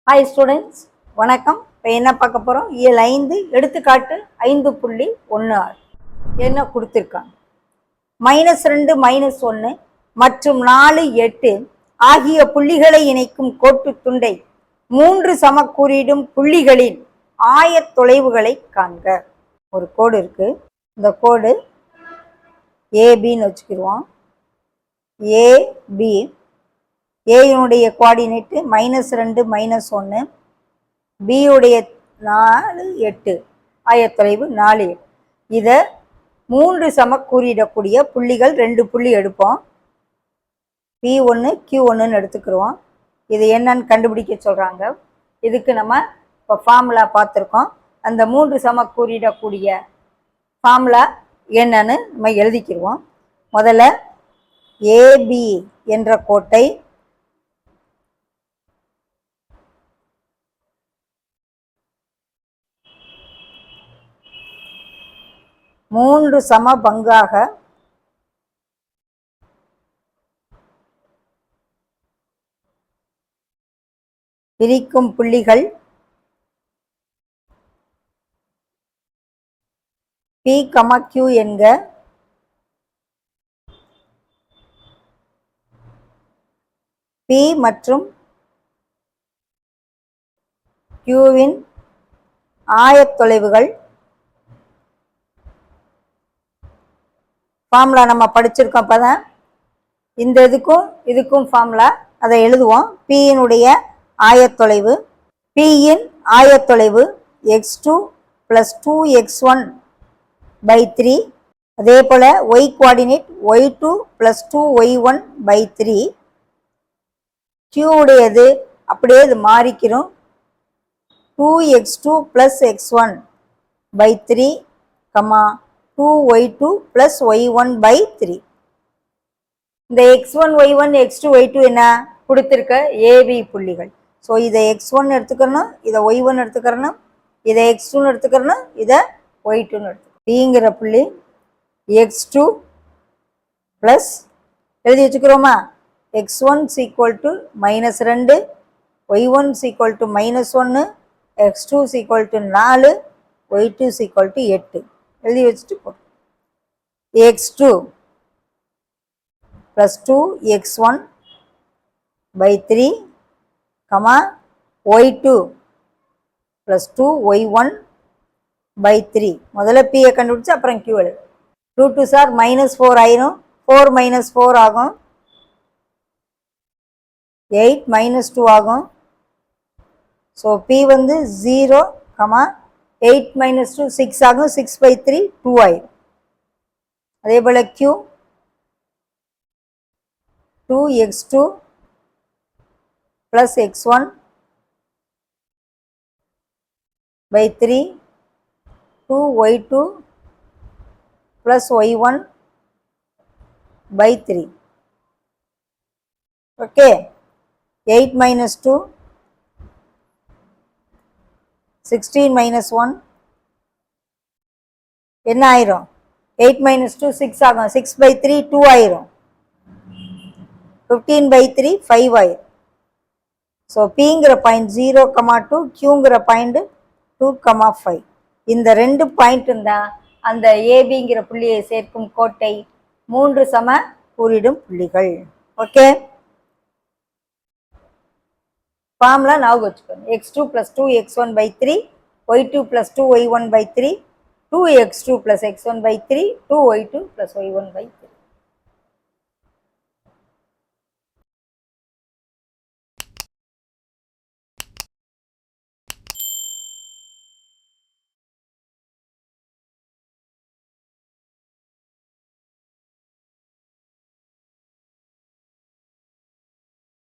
Hi students, வணக்கம். இப்போ என்ன பார்க்க போகிறோம்? இயல் 5 எடுத்துக்காட்டு 5.16 என்ன கொடுத்துருக்காங்க. -2 -1 மற்றும் 4 8 ஆகிய புள்ளிகளை இணைக்கும் கோட்டு துண்டை 3 சமக்கூறிடும் புள்ளிகளின் ஆயத்தொலைவுகளை காண்க. ஒரு கோடு இருக்கு. இந்த கோடு ஏபின்னு வச்சுக்கிடுவோம். AB, ஏனுடைய coordinate -2 -1, பியுடைய 4 8, ஆயத்தொலைவு 4 8. இதை 3 சமக்கூறிடக்கூடிய புள்ளிகள் 2 புள்ளி எடுப்போம். P1 Q1ன்னு எடுத்துக்கிடுவோம். இது என்னன்னு கண்டுபிடிக்க சொல்கிறாங்க. இதுக்கு நம்ம இப்போ ஃபார்முலா பார்த்துருக்கோம். அந்த 3 சமக்கூறிடக்கூடிய ஃபார்முலா என்னன்னு நம்ம எழுதிக்கிடுவோம். முதல்ல ஏபி என்ற கோட்டை மூன்று சம பங்காக பிரிக்கும் புள்ளிகள் P, Q என்க. P மற்றும் Qவின் ஆயத்தொலைவுகள் ஃபார்முலா நம்ம படிச்சிருக்கோம். அப்போதான் இந்த இதுக்கும் ஃபார்முலா அதை எழுதுவோம். Pயினுடைய ஆயத்தொலைவு, Pயின் ஆயத்தொலைவு x2 + 2x1/3. அதே போல் y coordinate y2 + 2y1/3. Q உடையது அப்படியே இது மாறிக்கிறோம். 2x2 + x1/3, 2y2 + y1/3. இந்த x1 y1 x2 y2 என்ன கொடுத்துருக்க? ஏபி புள்ளிகள். ஸோ இதை x1 எடுத்துக்கிறணும், இதை y1 எடுத்துக்கிறணும், இதை x2 எடுத்துக்கிறணும், இதை y2 எடுத்துக்கணும். Pங்கிற புள்ளி x2 ப்ளஸ் எழுதி வச்சுக்கிறோமா, x1 = -2, y1 = -1, x2 = 4, y2 = 8 எழுதி வச்சுட்டு போடும். x2 + 2x1/3, y2 + 2y1/3. முதல்ல Pயை கண்டுபிடிச்சு அப்புறம் Q எழுது. 2 2s are -4 ஆயிரும். 4 - 4 ஆகும். 8 - 2 ஆகும். ஸோ P வந்து 0, 8 - 2 6 ஆகும். 6/3 2 ஆயிரும். அதே போல் Q 2x2 + x1/3, 2y2 + y1/3. Okay. 8 - 2 16 - 1 என்ன ஆயிரும்? 8 - 2 6 ஆகும். 6/3 2 ஆயிரும். 15/3 5 ஆயிரும். ஸோ Pங்கிற பாயிண்ட் 0, 2, Qங்கிற பாயிண்ட் 2, 5. இந்த 2 பாயிண்ட்டும் தான் அந்த ஏபிங்கிற புள்ளியை சேர்க்கும் கோட்டை 3 சம கூறிடும் புள்ளிகள். ஓகே. ஃபார்முலா ஞாபகம் வச்சுக்கோங்க. x2 + 2x1/3, y2 + 2y1/3, 2x2 + x1/3, 2y2 + y1/3.